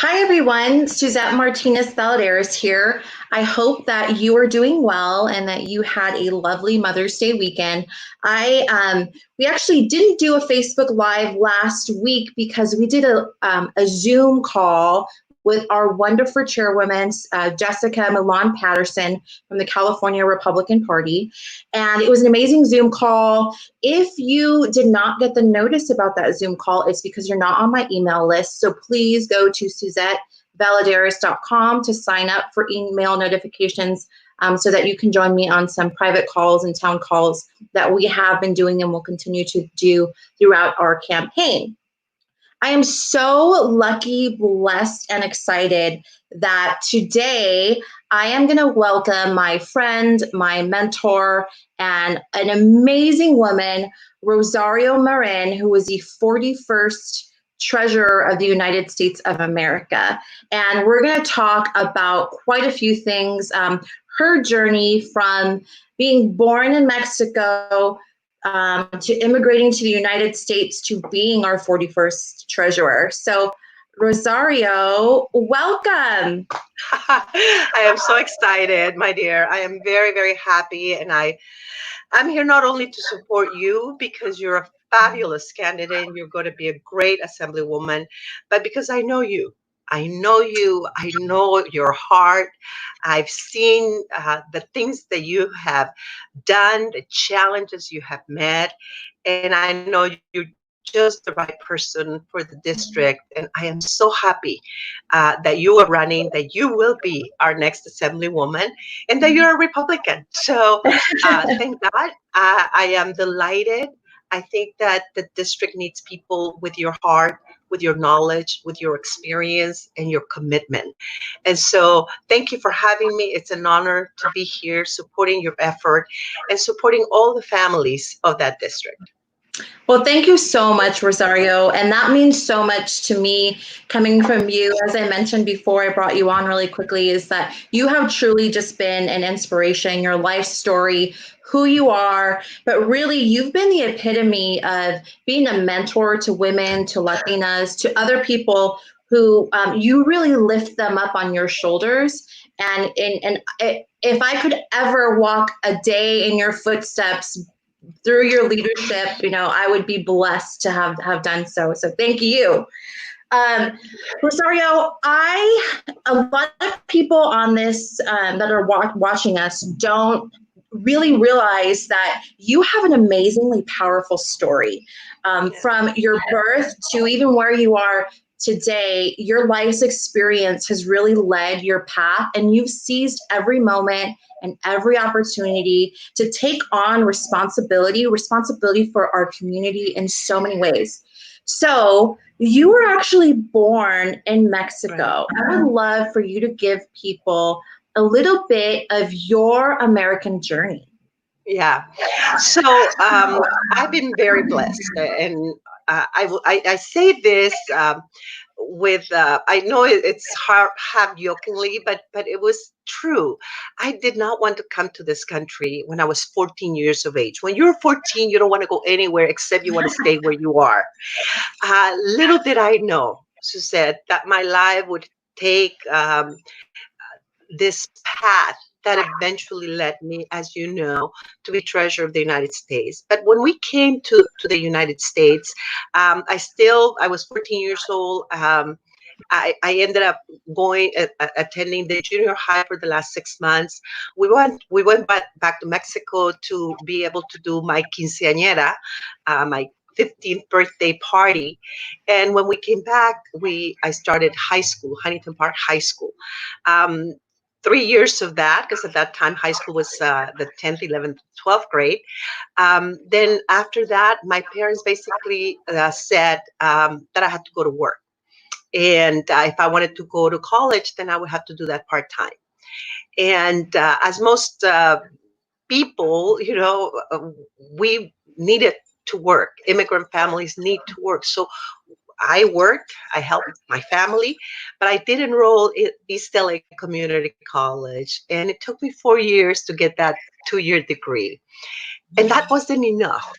Hi, everyone. Suzette Martinez Valadares here. I hope that you are doing well and that you had a lovely Mother's Day weekend. We actually didn't do a Facebook Live last week because we did a Zoom call with our wonderful chairwoman, Jessica Milan Patterson from the California Republican Party. And it was an amazing Zoom call. If you did not get the notice about that Zoom call, it's because you're not on my email list. So please go to SuzetteValadares.com to sign up for email notifications so that you can join me on some private calls and town calls that we have been doing and will continue to do throughout our campaign. I am so lucky, blessed, and excited that today I am going to welcome my friend, my mentor, and an amazing woman, Rosario Marin, who was the 41st Treasurer of the United States of America. And we're going to talk about quite a few things. Her journey from being born in Mexico to immigrating to the United States to being our 41st treasurer. So, Rosario, welcome. I am so excited, my dear. I am very, very happy. And I'm here not only to support you because you're a fabulous candidate and you're going to be a great assemblywoman, but because I know you. I know you. I know your heart. I've seen the things that you have done, the challenges you have met, and I know you're just the right person for the district. And I am so happy that you are running, that you will be our next assemblywoman, and that you're a Republican. So thank God. I am delighted. I think that the district needs people with your heart, with your knowledge, with your experience, and your commitment. And so thank you for having me. It's an honor to be here supporting your effort and supporting all the families of that district. Well, thank you so much, Rosario. And that means so much to me coming from you. As I mentioned before, I brought you on really quickly, is that you have truly just been an inspiration, your life story, who you are, but really you've been the epitome of being a mentor to women, to Latinas, to other people who you really lift them up on your shoulders. If I could ever walk a day in your footsteps, through your leadership, I would be blessed to have done so. So thank you. Rosario, a lot of people on this that are watching us don't really realize that you have an amazingly powerful story. From your birth to even where you are today, your life's experience has really led your path, and you've seized every moment and every opportunity to take on responsibility for our community in so many ways. So you were actually born in Mexico. Right. I would love for you to give people a little bit of your American journey. Yeah. So I've been very blessed, and I say this with I know it's hard, half jokingly, but it was true. I did not want to come to this country when I was 14 years of age. When you're 14, you don't want to go anywhere except you want to stay where you are. Little did I know, Suzette, that my life would take this path that eventually led me, as you know, to be treasurer of the United States. But when we came to the United States, I was 14 years old. I ended up going attending the junior high for the last 6 months. We went back to Mexico to be able to do my quinceañera, my 15th birthday party. And when we came back, I started high school, Huntington Park High School. 3 years of that, because at that time high school was the 10th, 11th, 12th grade. Then after that, my parents basically said that I had to go to work. And if I wanted to go to college, then I would have to do that part-time. And as most people, we needed to work. Immigrant families need to work. So I worked, I helped my family, but I did enroll in East LA Community College. And it took me 4 years to get that 2-year degree. And that wasn't enough.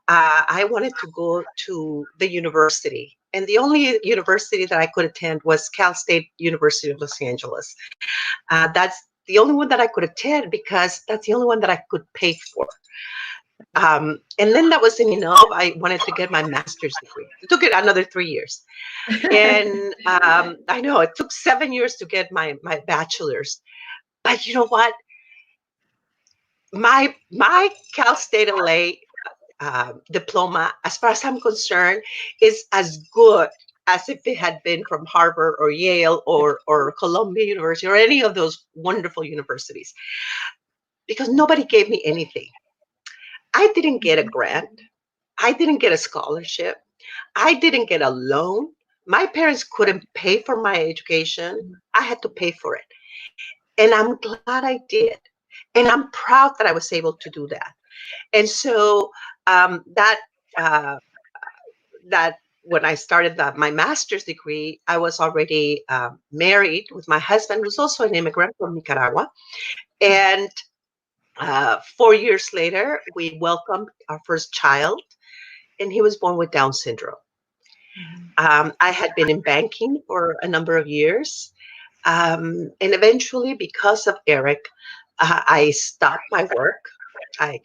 I wanted to go to the university. and the only university that I could attend was Cal State University of Los Angeles. That's the only one that I could attend because that's the only one that I could pay for. And then that wasn't enough. I wanted to get my master's degree. It took it another 3 years. And I know it took 7 years to get my bachelor's. But you know what? My Cal State LA diploma, as far as I'm concerned, is as good as if it had been from Harvard or Yale or Columbia University or any of those wonderful universities, because nobody gave me anything. I didn't get a grant. I didn't get a scholarship. I didn't get a loan. My parents couldn't pay for my education. I had to pay for it. And I'm glad I did. And I'm proud that I was able to do that. And so that when I started my master's degree, I was already married with my husband, who's also an immigrant from Nicaragua. And 4 years later, we welcomed our first child, and he was born with Down syndrome. I had been in banking for a number of years. And eventually, because of Eric, I stopped my work. I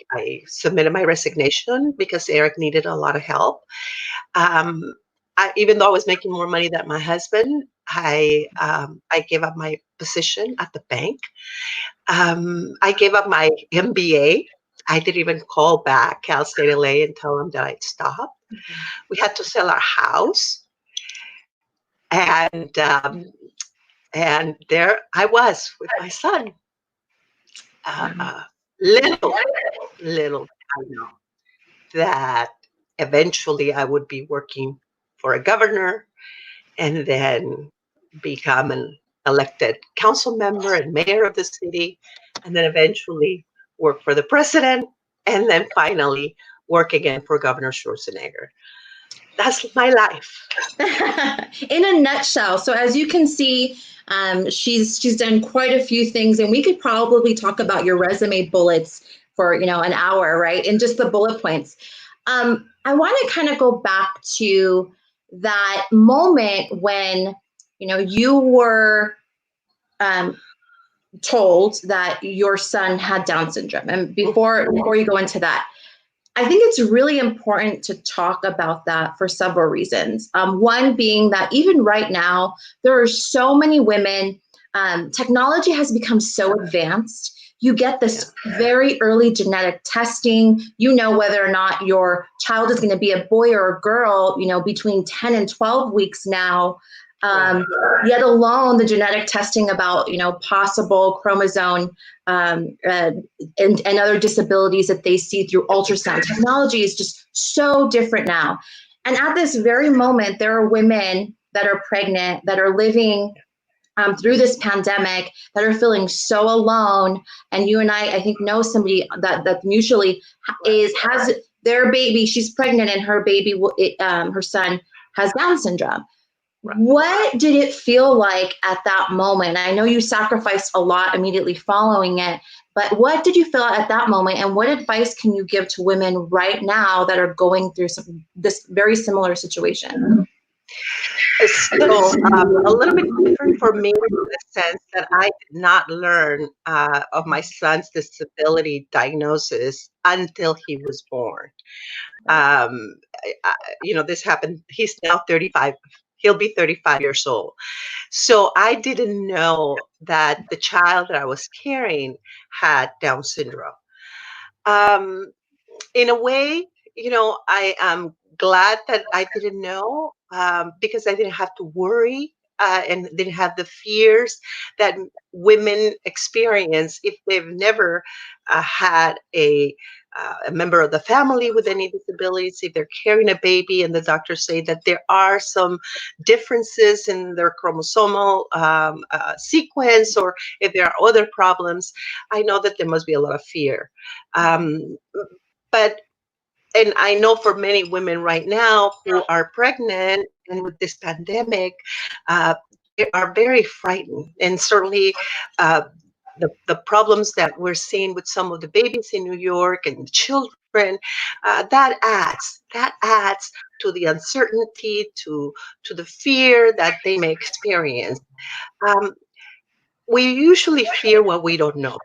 submitted my resignation because Eric needed a lot of help. Even though I was making more money than my husband, I gave up my position at the bank. I gave up my MBA. I didn't even call back Cal State LA and tell them that I'd stopped. We had to sell our house, and there I was with my son. Little I know that eventually I would be working for a governor and then become an elected council member and mayor of the city, and then eventually work for the president, and then finally work again for Governor Schwarzenegger. That's my life. In a nutshell. So as you can see, she's done quite a few things, and we could probably talk about your resume bullets for an hour, right? And just the bullet points. I want to kind of go back to that moment when you were told that your son had Down syndrome. And before you go into that, I think it's really important to talk about that for several reasons. One being that even right now, there are so many women. Technology has become so advanced. You get this very early genetic testing. You know whether or not your child is going to be a boy or a girl, between 10 and 12 weeks now. Yet alone the genetic testing about possible chromosome and other disabilities that they see through ultrasound. Technology is just so different now. And at this very moment, there are women that are pregnant, that are living through this pandemic, that are feeling so alone. And you and I think know somebody that mutually has their baby. She's pregnant, and her baby, her son, has Down syndrome. Right. What did it feel like at that moment? I know you sacrificed a lot immediately following it, but what did you feel at that moment, and what advice can you give to women right now that are going through this very similar situation? So a little bit different for me in the sense that I did not learn of my son's disability diagnosis until he was born. This happened. He's now 35. He'll be 35 years old. So I didn't know that the child that I was carrying had Down syndrome. In a way, I am glad that I didn't know because I didn't have to worry and didn't have the fears that women experience if they've never had a member of the family with any disabilities, if they're carrying a baby and the doctors say that there are some differences in their chromosomal sequence, or if there are other problems. I know that there must be a lot of fear. And I know for many women right now who are pregnant and with this pandemic, they are very frightened. And certainly the problems that we're seeing with some of the babies in New York and the children children, that adds to the uncertainty, to the fear that they may experience. Um, we usually fear what we don't know.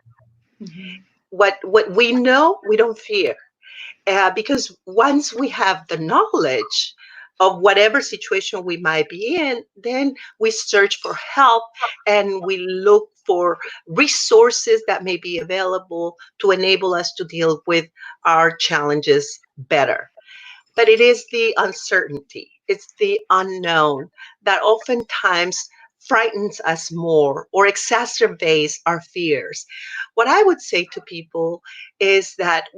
Mhm. What we know, we don't fear, because once we have the knowledge of whatever situation we might be in, then we search for help and we look for resources that may be available to enable us to deal with our challenges better. But it is the uncertainty, it's the unknown that oftentimes frightens us more or exacerbates our fears. What I would say to people is that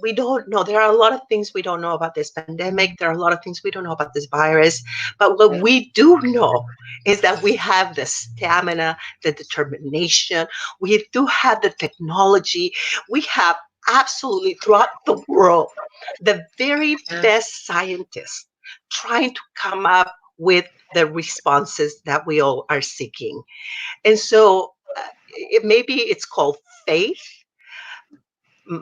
we don't know. There are a lot of things we don't know about this pandemic. There are a lot of things we don't know about this virus. But what we do know is that we have the stamina, the determination. We do have the technology. We have absolutely throughout the world the very Yeah. best scientists trying to come up with the responses that we all are seeking. And so maybe it's called faith.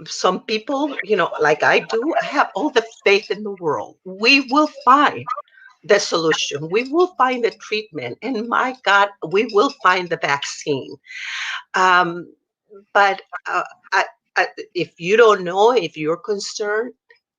Some people, like I do, I have all the faith in the world. We will find the solution. We will find the treatment. And my God, we will find the vaccine. Um, but I, if you don't know, if you're concerned,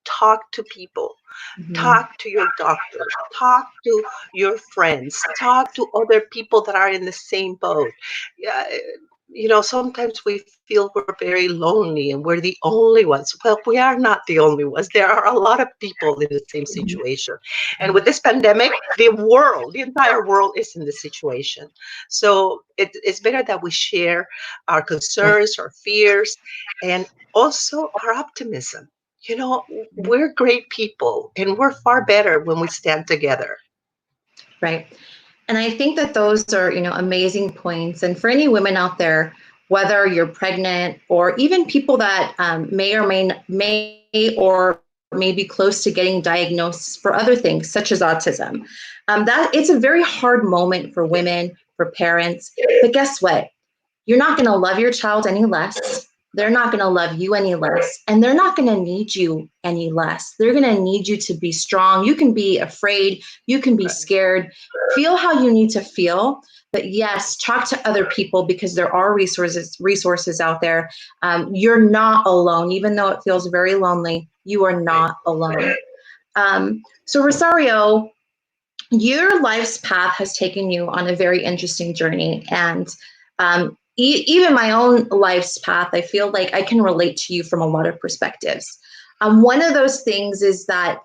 talk to people. Mhm. Talk to your doctors, talk to your friends, talk to other people that are in the same boat. Yeah, sometimes we feel we're very lonely and we're the only ones. Well, we are not the only ones. There are a lot of people in the same Mhm. situation. And with this pandemic, the entire world is in this situation. So it's better that we share our concerns, our fears, and also our optimism. We're great people and we're far better when we stand together. Right. And I think that those are, amazing points. And for any women out there, whether you're pregnant or even people that may or may be close to getting diagnosed for other things such as autism, that it's a very hard moment for women, for parents. But guess what? You're not going to love your child any less. They're not going to love you any less. And they're not going to need you any less. They're going to need you to be strong. You can be afraid. You can be scared. Feel how you need to feel. But yes, talk to other people because there are resources out there. You're not alone, even though it feels very lonely. You are Right. not alone. So Rosario, your life's path has taken you on a very interesting journey. And even my own life's path, I feel like I can relate to you from a lot of perspectives. One of those things is that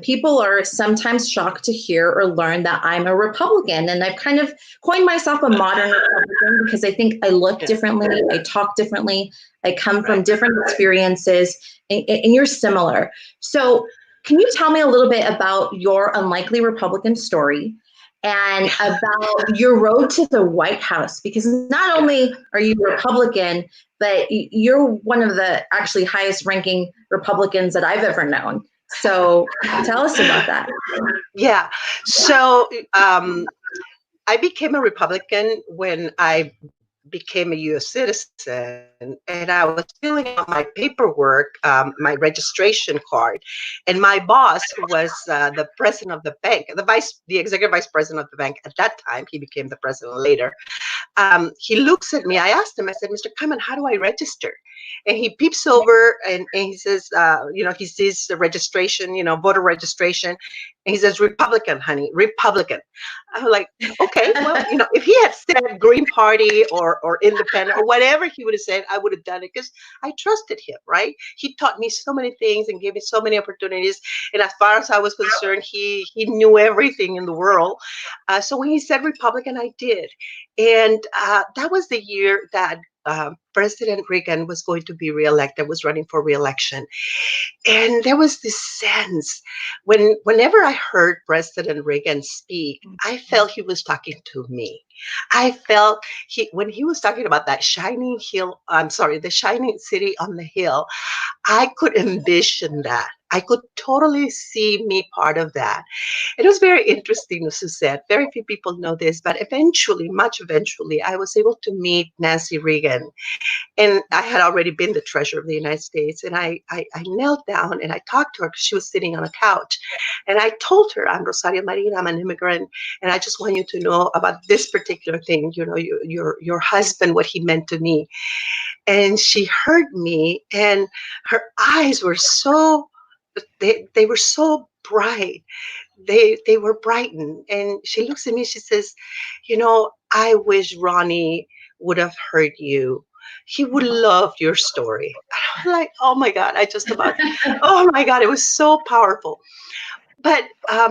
people are sometimes shocked to hear or learn that I'm a Republican. And I've kind of coined myself a modern Republican because I think I look Yeah. differently, I talk differently, I come from Right. different experiences, and you're similar. So can you tell me a little bit about your unlikely Republican story and about your road to the White House? Because not Yeah. only are you Republican, but you're one of the actually highest ranking Republicans that I've ever known. So tell us about that. Yeah. So I became a Republican when I became a U.S. citizen, and I was filling out my paperwork, my registration card, and my boss, who was the president of the bank, the executive vice president of the bank at that time, he became the president later. He looks at me. I asked him, I said, Mr. Clement, how do I register? And he peeps over and he says, he sees the registration, voter registration. And he says, Republican, honey, Republican. I'm like, okay, well, if he had said Green Party or Independent or whatever he would have said, I would have done it because I trusted him, right? He taught me so many things and gave me so many opportunities. And as far as I was concerned, he knew everything in the world. So when he said Republican, I did. And that was the year that President Reagan was going to be reelected, was running for reelection. And there was this sense whenever I heard President Reagan speak, I felt he was talking to me. I felt when he was talking about that shining hill, I'm sorry, the shining city on the hill, I could envision that. I could totally see me part of that. It was very interesting, Suzette. Very few people know this, but eventually, much eventually, I was able to meet Nancy Reagan. And I had already been the treasurer of the United States. And I knelt down and I talked to her because she was sitting on a couch. And I told her, I'm Rosario Marin, I'm an immigrant. And I just want you to know about this particular thing, your husband, what he meant to me. And she heard me, and her eyes were they were so bright. They were brightened. And she looks at me, she says, I wish Ronnie would have heard you. He would love your story. I'm like, oh my God, oh my God, it was so powerful. But I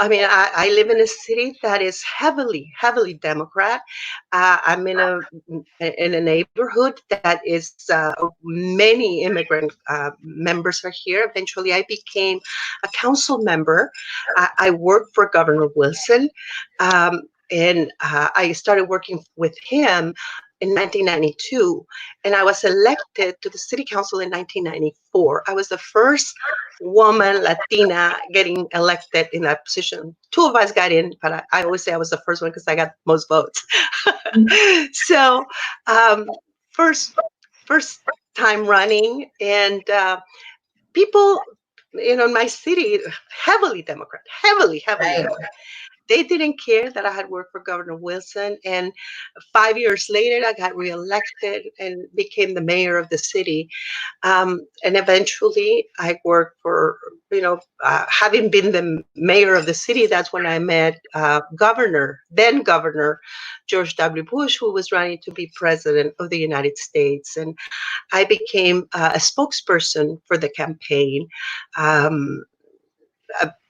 mean, I live in a city that is heavily Democrat. I'm in a neighborhood that is many immigrant members are here. Eventually, I became a council member. I worked for Governor Wilson, and I started working with him in 1992, and I was elected to the city council in 1994. I was the first woman Latina getting elected in that position. Two of us got in, but I always say I was the first one because I got most votes. So first first time running, and people, in my city, heavily Democrat, heavily Right. Democrat. They didn't care that I had worked for Governor Wilson. And 5 years later, I got reelected and became the mayor of the city. And eventually, I worked for, having been the mayor of the city, that's when I met then Governor George W. Bush, who was running to be president of the United States. And I became a spokesperson for the campaign. Um,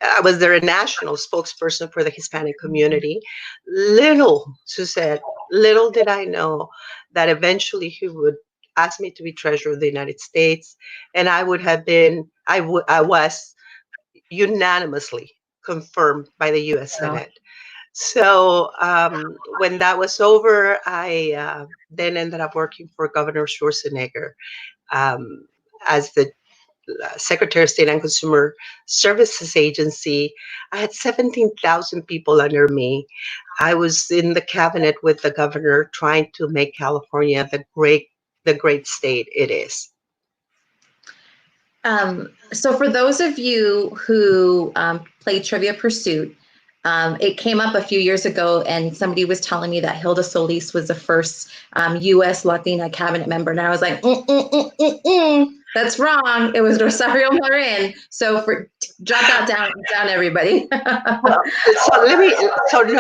I was their national spokesperson for the Hispanic community. Suzette, little did I know that eventually he would ask me to be treasurer of the United States, and I was unanimously confirmed by the U.S. Wow. Senate. So when that was over, I then ended up working for Governor Schwarzenegger um, as the Secretary of State and Consumer Services Agency. I had 17,000 people under me. I was in the cabinet with the governor trying to make California the great state it is. So for those of you who play Trivia Pursuit, it came up a few years ago, and somebody was telling me that Hilda Solis was the first U.S. Latina cabinet member, and I was like, that's wrong. It was Rosario Marin. So jot that down, everybody. Well,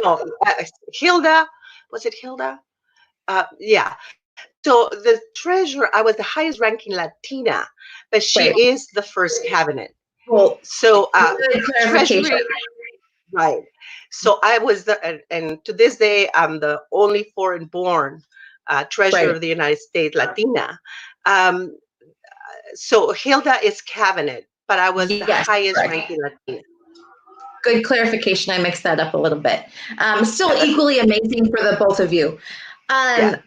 no, Hilda, was it Hilda? Yeah. So the treasurer, I was the highest ranking Latina, but she Right. is the first cabinet. Well, So good clarification. treasury, right. So I was and to this day, I'm the only foreign-born treasurer Right. of the United States Latina. Um, so Hilda is cabinet, but I was the Yes, highest correct. ranking Latina. Good clarification. I mixed that up a little bit. Still Yeah, equally amazing for the both of you. yeah.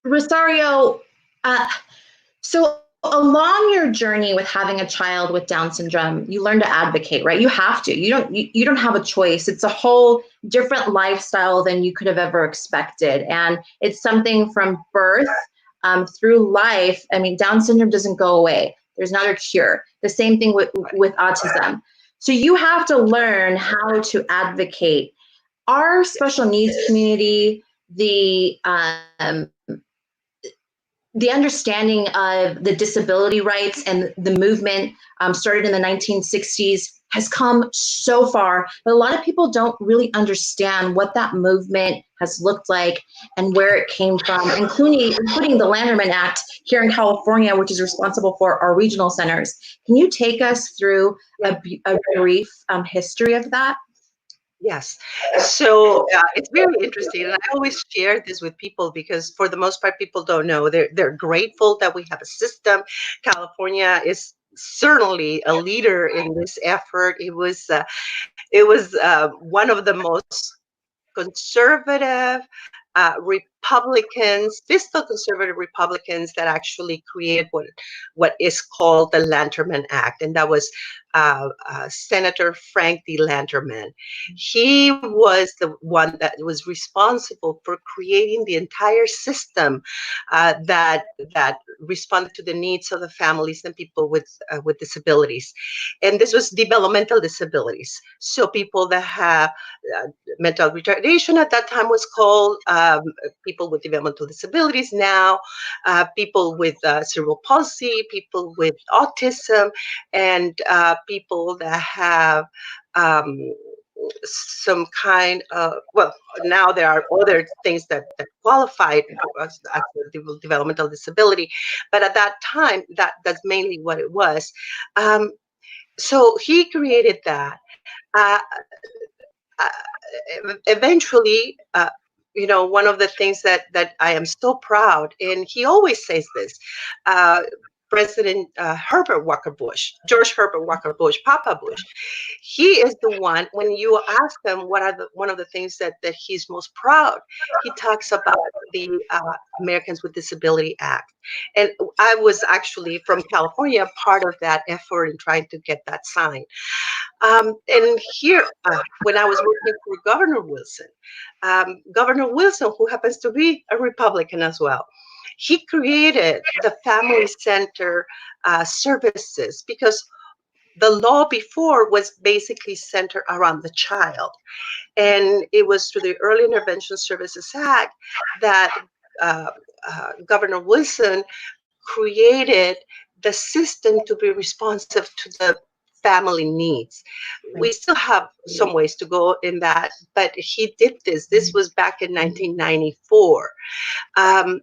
Rosario, so along your journey with having a child with Down syndrome, you learn to advocate, right? You have to. You don't have a choice. It's a whole different lifestyle than you could have ever expected, and it's something from birth through life. I mean, Down syndrome doesn't go away. There's not a cure. The same thing with autism. So you have to learn how to advocate. Our special needs community, the understanding of the disability rights and the movement started in the 1960s has come so far, but a lot of people don't really understand what that movement has looked like and where it came from, including the Landerman Act here in California, which is responsible for our regional centers. Can you take us through a brief history of that? Yes. So it's very interesting. And I always share this with people because for the most part, people don't know. They're grateful that we have a system. California is certainly a leader in this effort. It was one of the most conservative, Republicans, fiscal conservative Republicans, that actually created what is called the Lanterman Act, and that was Senator Frank D. Lanterman. He was the one that was responsible for creating the entire system that responded to the needs of the families and people with disabilities, and this was developmental disabilities. So people that have mental retardation at that time was called, people with developmental disabilities now, people with cerebral palsy, people with autism, and people that have some kind of, well, now there are other things that qualified as a developmental disability, but at that time, that's mainly what it was. So he created that. Uh, Eventually, one of the things that I am so proud, and he always says this, President Herbert Walker Bush, George Herbert Walker Bush, Papa Bush, he is the one, when you ask him what are one of the things that he's most proud, he talks about the Americans with Disability Act. And I was actually from California, part of that effort in trying to get that signed. And here, when I was working for Governor Wilson, who happens to be a Republican as well, he created the Family Center services, because the law before was basically centered around the child. And it was through the Early Intervention Services Act that Governor Wilson created the system to be responsive to the family needs. We still have some ways to go in that, but he did this. This was back in 1994. And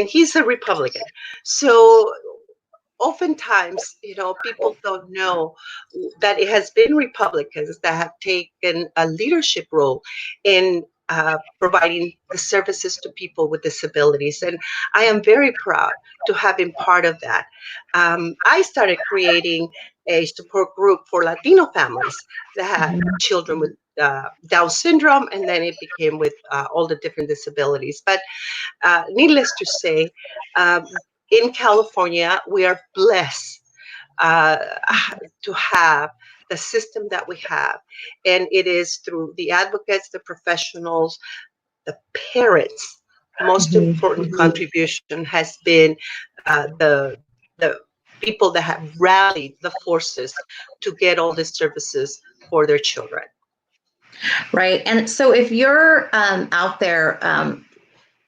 he's a Republican. So oftentimes, people don't know that it has been Republicans that have taken a leadership role in providing the services to people with disabilities. And I am very proud to have been part of that. I started creating a support group for Latino families that had children with Down syndrome, and then it became with all the different disabilities. But needless to say, in California, we are blessed to have the system that we have. And it is through the advocates, the professionals, the parents. Most important contribution has been the people that have rallied the forces to get all these services for their children. Right. And so if you're out there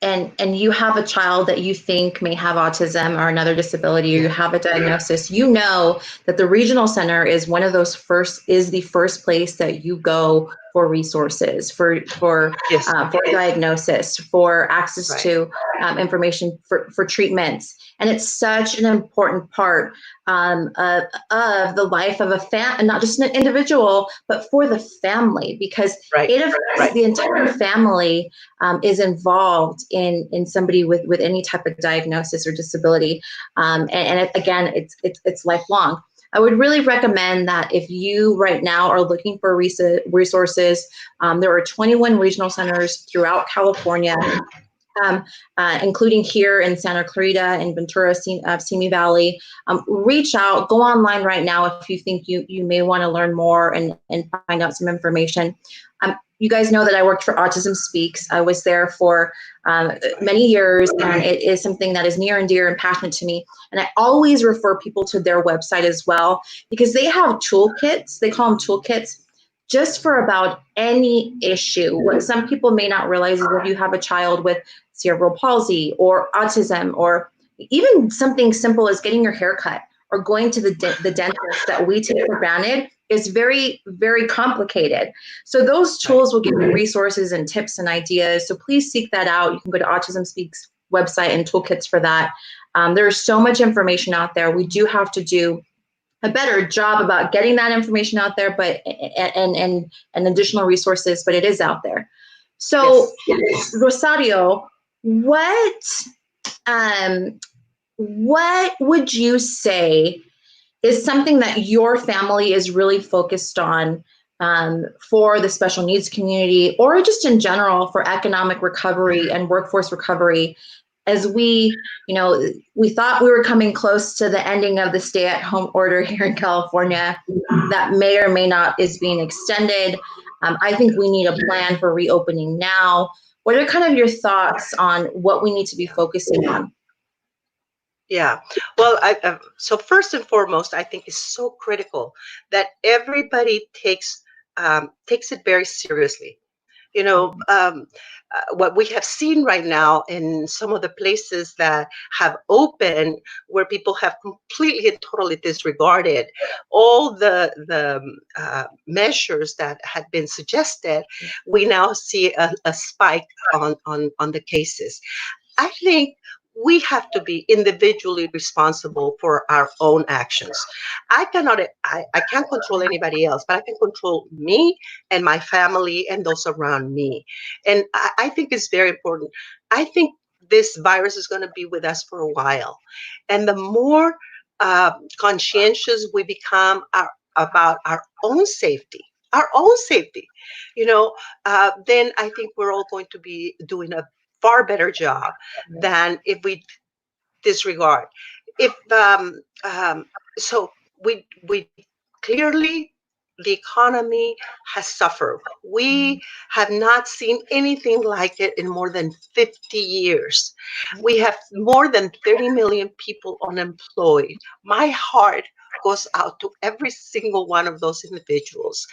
and you have a child that you think may have autism or another disability, or you have a diagnosis, you know that the regional center is one of those the first place that you go for resources, for diagnosis, for access to information, for treatments. And it's such an important part of the life of a not just an individual, but for the family, because it affects the entire family is involved in somebody with any type of diagnosis or disability. And again, it's lifelong. I would really recommend that if you right now are looking for resources, there are 21 regional centers throughout California, including here in Santa Clarita and Ventura, Simi Valley. Reach out, go online right now if you think you may want to learn more and find out some information. You guys know that I worked for Autism Speaks. I was there for many years, and it is something that is near and dear and passionate to me. And I always refer people to their website as well, because they have toolkits. They call them toolkits, just for about any issue. What some people may not realize is if you have a child with cerebral palsy or autism, or even something simple as getting your hair cut or going to the dentist that we take for granted, is very, very complicated. So those tools will give you resources and tips and ideas. So please seek that out. You can go to Autism Speaks website and toolkits for that. There's so much information out there. We do have to do a better job about getting that information out there, but and additional resources, but it is out there. So Rosario, what would you say is something that your family is really focused on for the special needs community, or just in general for economic recovery and workforce recovery. As we thought we were coming close to the ending of the stay-at-home order here in California, that may or may not is being extended. I think we need a plan for reopening now. What are kind of your thoughts on what we need to be focusing on? Yeah. Well, so first and foremost, I think it's so critical that everybody takes it very seriously. You know, what we have seen right now in some of the places that have opened, where people have completely and totally disregarded all the measures that had been suggested, we now see a spike on the cases. I think we have to be individually responsible for our own actions. I can't control anybody else, but I can control me and my family and those around me. And I think it's very important. I think this virus is going to be with us for a while. And the more conscientious we become about our own safety, then I think we're all going to be doing a far better job than if we disregard. If so, we clearly, the economy has suffered. We have not seen anything like it in more than 50 years. We have more than 30 million people unemployed. My heart goes out to every single one of those individuals.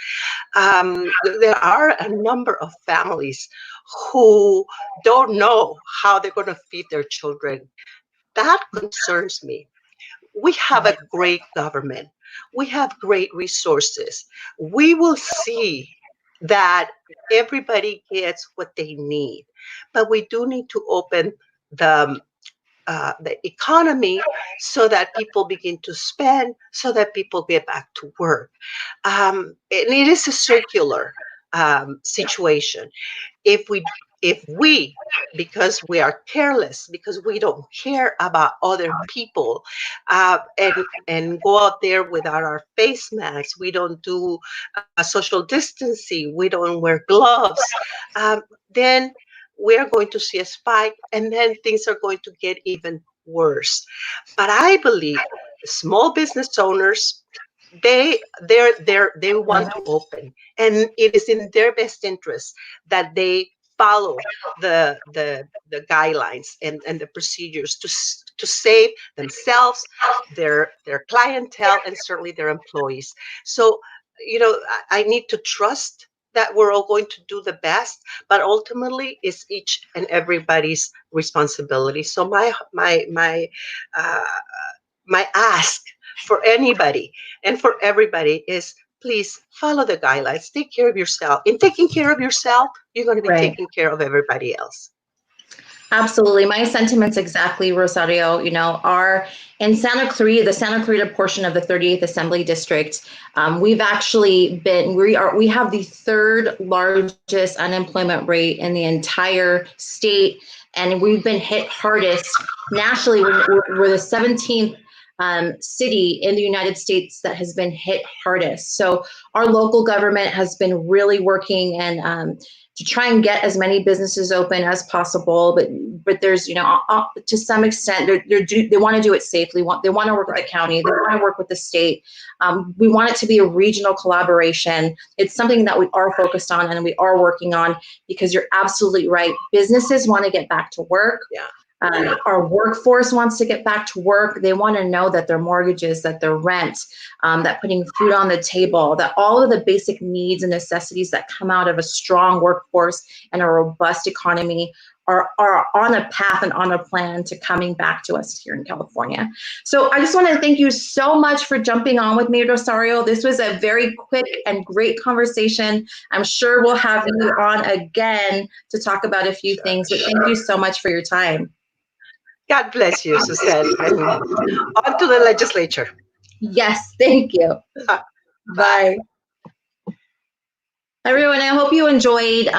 There are a number of families who don't know how they're going to feed their children. That concerns me. We have a great government. We have great resources. We will see that everybody gets what they need, but we do need to open the the economy so that people begin to spend, so that people get back to work. And it is a circular situation. If we, because we are careless, because we don't care about other people, and go out there without our face masks, we don't do social distancing, we don't wear gloves, then we are going to see a spike, and then things are going to get even worse. But I believe small business owners, they want to open, and it is in their best interest that they follow the guidelines and the procedures to save themselves, their clientele, and certainly their employees. So, I need to trust that we're all going to do the best, but ultimately it's each and everybody's responsibility. So uh, my ask for anybody and for everybody is, please follow the guidelines. Take care of yourself. In taking care of yourself, you're going to be Right. taking care of everybody else. Absolutely. My sentiments exactly, Rosario. In Santa Clarita, the Santa Clarita portion of the 38th Assembly District, we've actually we have the third largest unemployment rate in the entire state, and we've been hit hardest nationally. We're the 17th city in the United States that has been hit hardest. So our local government has been really working and to try and get as many businesses open as possible, but there's to some extent they want to do it safely. They want to work with the county. They want to work with the state. We want it to be a regional collaboration. It's something that we are focused on and we are working on, because you're absolutely right. Businesses want to get back to work. Yeah. Our workforce wants to get back to work. They want to know that their mortgages, that their rent, that putting food on the table, that all of the basic needs and necessities that come out of a strong workforce and a robust economy are on a path and on a plan to coming back to us here in California. So I just want to thank you so much for jumping on with me, Rosario. This was a very quick and great conversation. I'm sure we'll have you on again to talk about a few things, but thank you so much for your time. God bless you, Suzanne. And on to the legislature. Yes, thank you. Bye. Bye. Everyone, I hope you enjoyed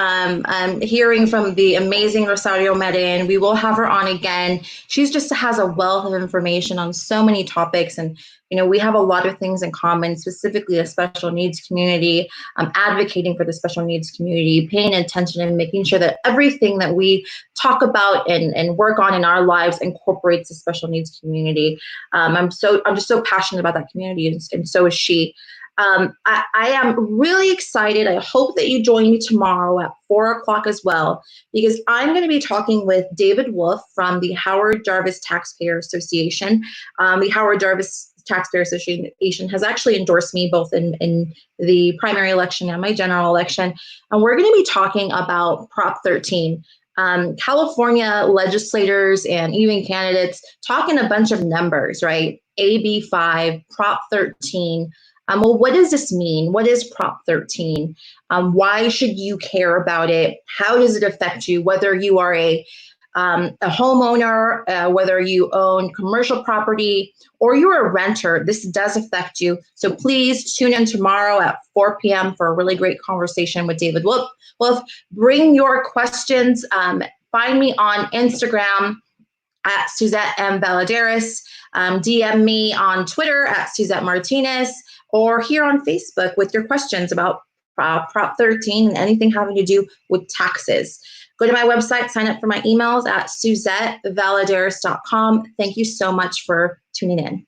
hearing from the amazing Rosario Marin. We will have her on again. She's just has a wealth of information on so many topics, and we have a lot of things in common, specifically the special needs community, advocating for the special needs community, paying attention and making sure that everything that we talk about and work on in our lives incorporates the special needs community. I'm just so passionate about that community, and so is she. I am really excited. I hope that you join me tomorrow at 4 o'clock as well, because I'm going to be talking with David Wolf from the Howard Jarvis Taxpayer Association. The Howard Jarvis Taxpayer Association has actually endorsed me both in the primary election and my general election. And we're going to be talking about Prop 13. California legislators and even candidates talking a bunch of numbers, right? AB 5, Prop 13. Well, what does this mean? What is Prop 13? Why should you care about it? How does it affect you? Whether you are a homeowner, whether you own commercial property, or you're a renter, this does affect you. So please tune in tomorrow at 4 p.m. for a really great conversation with David Wolf. Bring your questions. Find me on Instagram at Suzette M. Valadares. DM me on Twitter at Suzette Martinez, or here on Facebook with your questions about Prop 13 and anything having to do with taxes. Go to my website, sign up for my emails at SuzetteValadares.com. Thank you so much for tuning in.